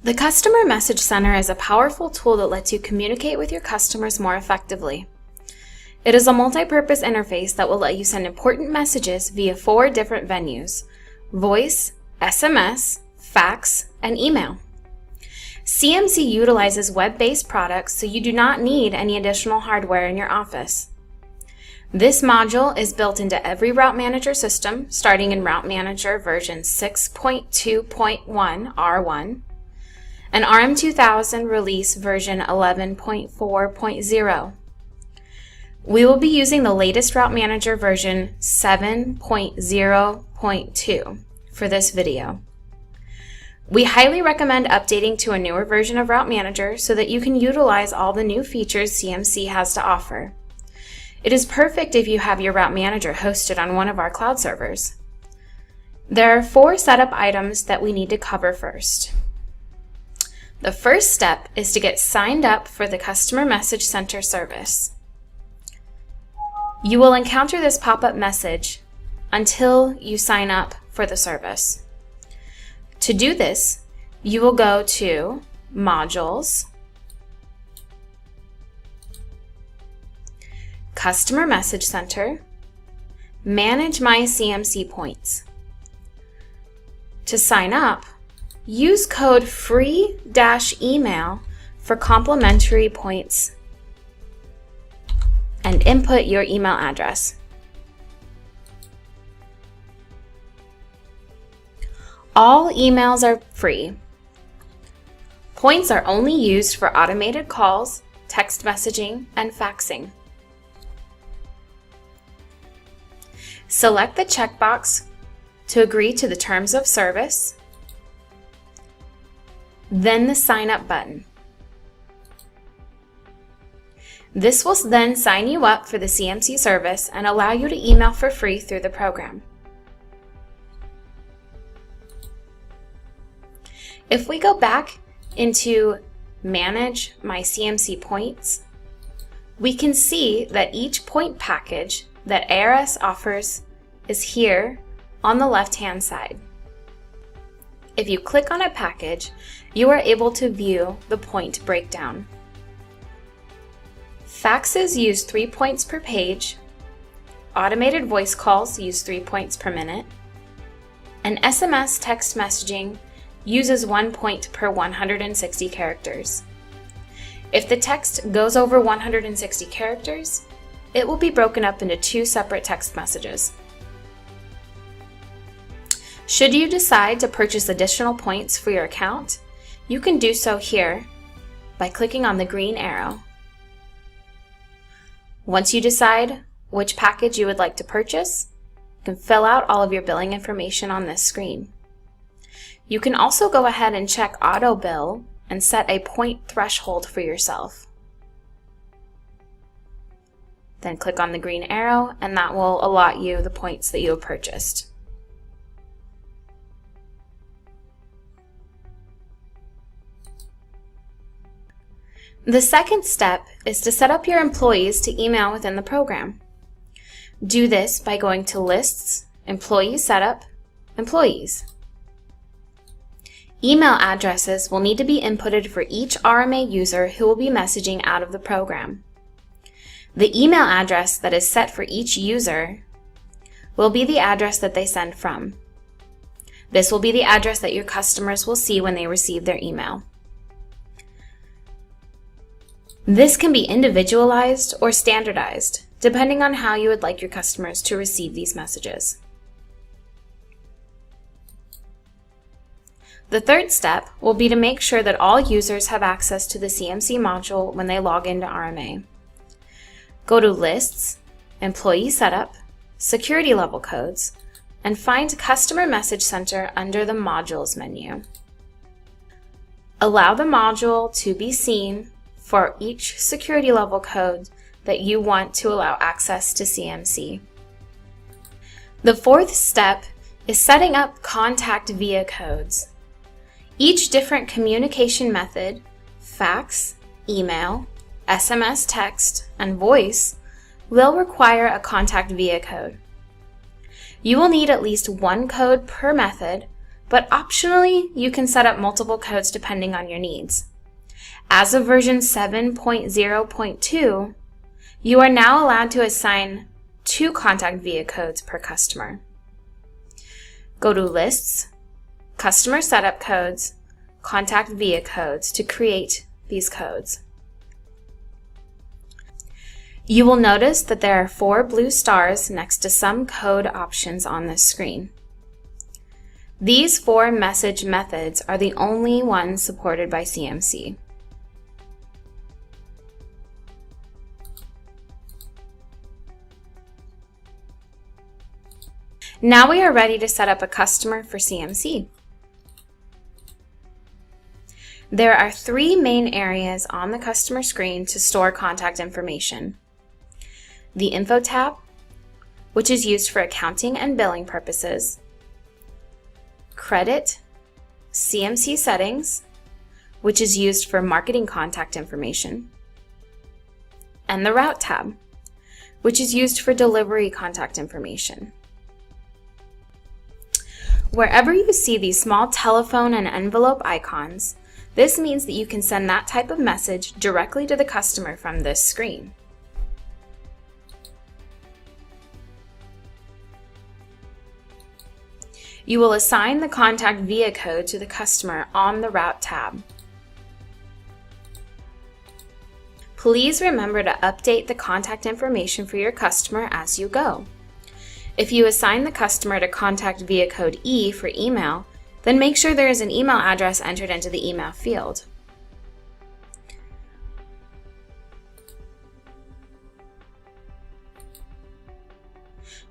The Customer Message Center is a powerful tool that lets you communicate with your customers more effectively. It is a multi-purpose interface that will let you send important messages via 4 different venues: voice, SMS, fax, and email. CMC utilizes web-based products, so you do not need any additional hardware in your office. This module is built into every Route Manager system, starting in Route Manager version 6.2.1 R1 and RM2000 release version 11.4.0. We will be using the latest Route Manager version 7.0.2 for this video. We highly recommend updating to a newer version of Route Manager so that you can utilize all the new features CMC has to offer. It is perfect if you have your Route Manager hosted on one of our cloud servers. There are 4 setup items that we need to cover first. The first step is to get signed up for the Customer Message Center service. You will encounter this pop-up message until you sign up for the service. To do this, you will go to Modules, Customer Message Center, Manage My CMC Points. To sign up, use code FREE-EMAIL for complimentary points and input your email address. All emails are free. Points are only used for automated calls, text messaging, and faxing. Select the checkbox to agree to the terms of service, then the Sign Up button. This will then sign you up for the CMC service and allow you to email for free through the program. If we go back into Manage My CMC Points, we can see that each point package that ARS offers is here on the left-hand side. If you click on a package, you are able to view the point breakdown. Faxes use 3 points per page, automated voice calls use 3 points per minute, and SMS text messaging uses 1 point per 160 characters. If the text goes over 160 characters, it will be broken up into 2 separate text messages. Should you decide to purchase additional points for your account, you can do so here by clicking on the green arrow. Once you decide which package you would like to purchase, you can fill out all of your billing information on this screen. You can also go ahead and check Auto Bill and set a point threshold for yourself. Then click on the green arrow and that will allot you the points that you have purchased. The second step is to set up your employees to email within the program. Do this by going to Lists, Employee Setup, Employees. Email addresses will need to be inputted for each RMA user who will be messaging out of the program. The email address that is set for each user will be the address that they send from. This will be the address that your customers will see when they receive their email. This can be individualized or standardized, depending on how you would like your customers to receive these messages. The third step will be to make sure that all users have access to the CMC module when they log into RMA. Go to Lists, Employee Setup, Security Level Codes, and find Customer Message Center under the Modules menu. Allow the module to be seen for each security level code that you want to allow access to CMC. The fourth step is setting up contact via codes. Each different communication method, fax, email, SMS text, and voice, will require a contact via code. You will need at least 1 code per method but optionally, you can set up multiple codes depending on your needs. As of version 7.0.2, you are now allowed to assign 2 contact via codes per customer. Go to Lists, Customer Setup Codes, Contact Via Codes to create these codes. You will notice that there are 4 blue stars next to some code options on this screen. These 4 message methods are the only ones supported by CMC. Now we are ready to set up a customer for CMC. There are 3 main areas on the customer screen to store contact information. The Info tab, which is used for accounting and billing purposes. Credit, CMC Settings, which is used for marketing contact information. And the Route tab, which is used for delivery contact information. Wherever you see these small telephone and envelope icons, this means that you can send that type of message directly to the customer from this screen. You will assign the contact via code to the customer on the Route tab. Please remember to update the contact information for your customer as you go. If you assign the customer to contact via code E for email, then make sure there is an email address entered into the email field.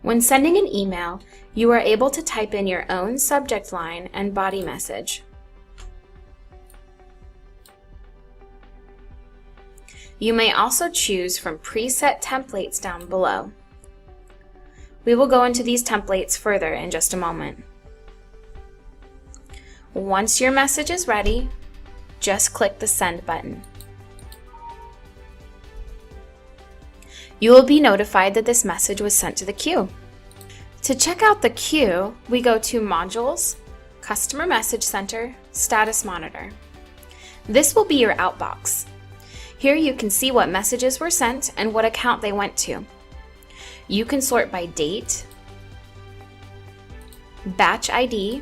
When sending an email, you are able to type in your own subject line and body message. You may also choose from preset templates down below. We will go into these templates further in just a moment. Once your message is ready, just click the Send button. You will be notified that this message was sent to the queue. To check out the queue, we go to Modules, Customer Message Center, Status Monitor. This will be your outbox. Here you can see what messages were sent and what account they went to. You can sort by date, batch ID,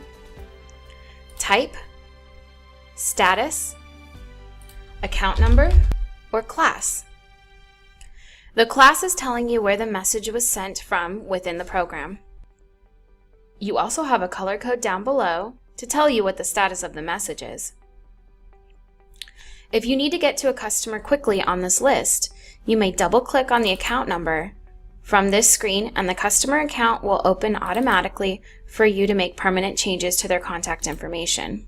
type, status, account number, or class. The class is telling you where the message was sent from within the program. You also have a color code down below to tell you what the status of the message is. If you need to get to a customer quickly on this list, you may double-click on the account number from this screen and the customer account will open automatically for you to make permanent changes to their contact information.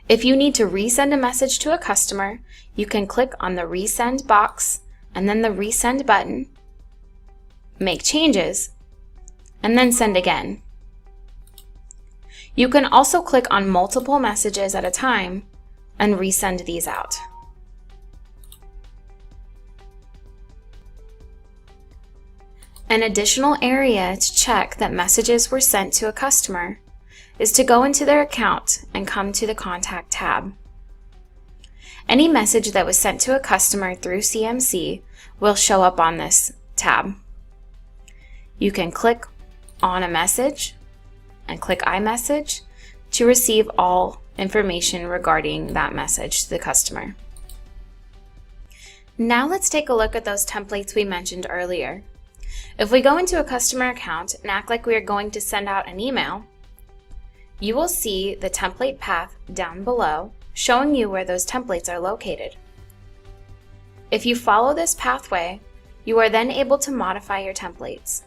If you need to resend a message to a customer, you can click on the Resend box and then the Resend button, make changes, and then send again. You can also click on multiple messages at a time and resend these out. An additional area to check that messages were sent to a customer is to go into their account and come to the Contact tab. Any message that was sent to a customer through CMC will show up on this tab. You can click on a message and click iMessage to receive all information regarding that message to the customer. Now let's take a look at those templates we mentioned earlier. If we go into a customer account and act like we are going to send out an email, you will see the template path down below showing you where those templates are located. If you follow this pathway, you are then able to modify your templates.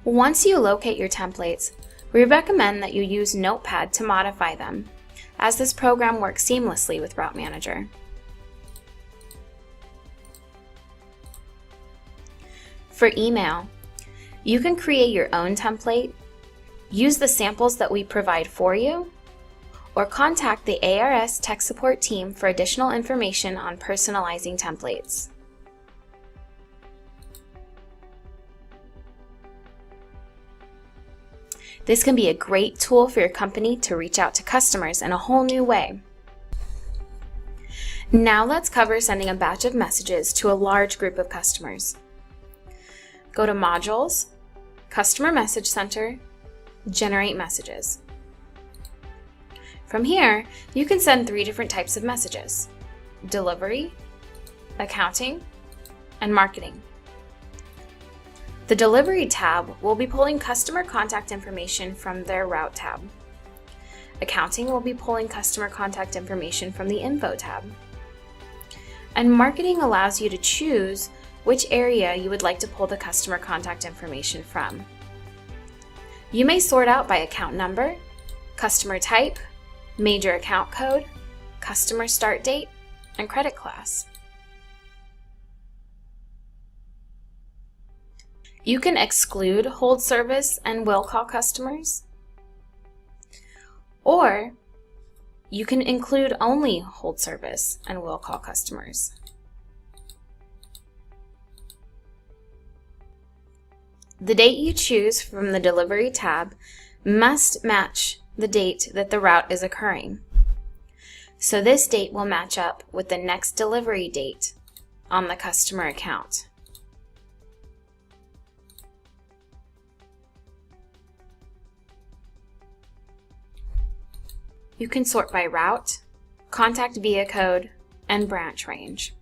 Once you locate your templates, we recommend that you use Notepad to modify them, as this program works seamlessly with Route Manager. For email, you can create your own template, use the samples that we provide for you, or contact the ARS Tech Support team for additional information on personalizing templates. This can be a great tool for your company to reach out to customers in a whole new way. Now let's cover sending a batch of messages to a large group of customers. Go to Modules, Customer Message Center, Generate Messages. From here, you can send 3 different types of messages: delivery, accounting, and marketing. The Delivery tab will be pulling customer contact information from their Route tab. Accounting will be pulling customer contact information from the Info tab. And Marketing allows you to choose which area you would like to pull the customer contact information from. You may sort out by account number, customer type, major account code, customer start date, and credit class. You can exclude hold service and will call customers, or you can include only hold service and will call customers. The date you choose from the Delivery tab must match the date that the route is occurring. So this date will match up with the next delivery date on the customer account. You can sort by route, contact via code, and branch range.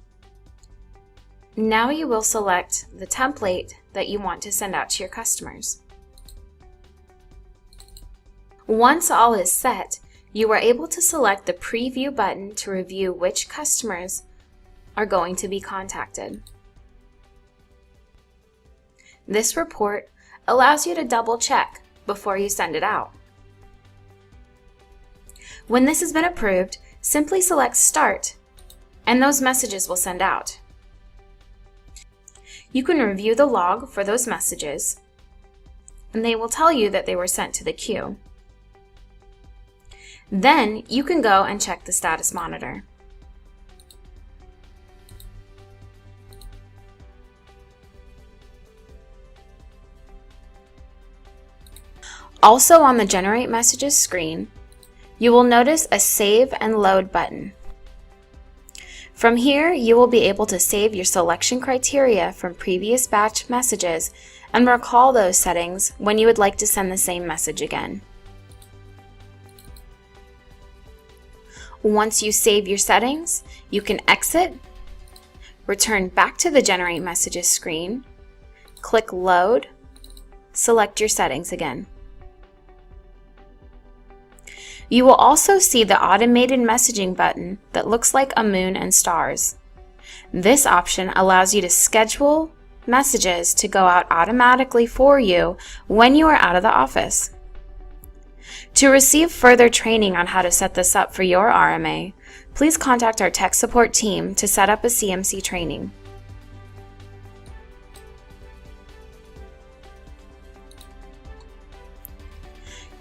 Now you will select the template that you want to send out to your customers. Once all is set, you are able to select the Preview button to review which customers are going to be contacted. This report allows you to double check before you send it out. When this has been approved, simply select Start, and those messages will send out. You can review the log for those messages, and they will tell you that they were sent to the queue. Then you can go and check the status monitor. Also on the Generate Messages screen, you will notice a Save and Load button. From here, you will be able to save your selection criteria from previous batch messages and recall those settings when you would like to send the same message again. Once you save your settings, you can exit, return back to the Generate Messages screen, click Load, select your settings again. You will also see the automated messaging button that looks like a moon and stars. This option allows you to schedule messages to go out automatically for you when you are out of the office. To receive further training on how to set this up for your RMA, please contact our tech support team to set up a CMC training.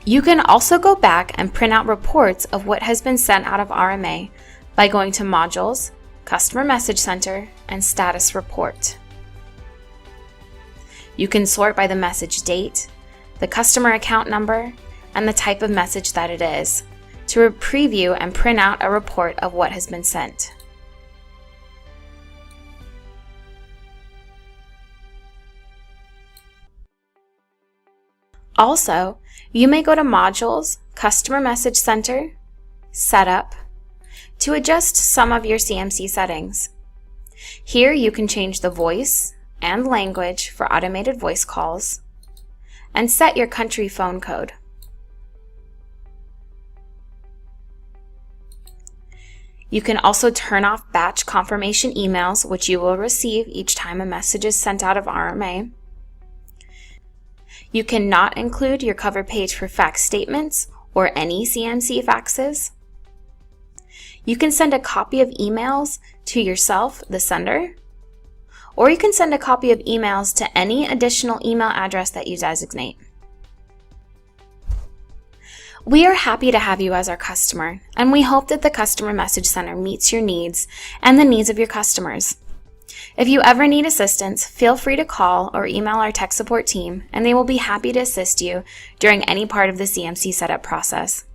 You can also go back and print out reports of what has been sent out of RMA by going to Modules, Customer Message Center, and Status Report. You can sort by the message date, the customer account number, and the type of message that it is to preview and print out a report of what has been sent. Also, you may go to Modules, Customer Message Center, Setup, to adjust some of your CMC settings. Here you can change the voice and language for automated voice calls, and set your country phone code. You can also turn off batch confirmation emails, which you will receive each time a message is sent out of RMA. You cannot include your cover page for fax statements or any CMC faxes. You can send a copy of emails to yourself, the sender, or you can send a copy of emails to any additional email address that you designate. We are happy to have you as our customer, and we hope that the Customer Message Center meets your needs and the needs of your customers. If you ever need assistance, feel free to call or email our tech support team, and they will be happy to assist you during any part of the CMC setup process.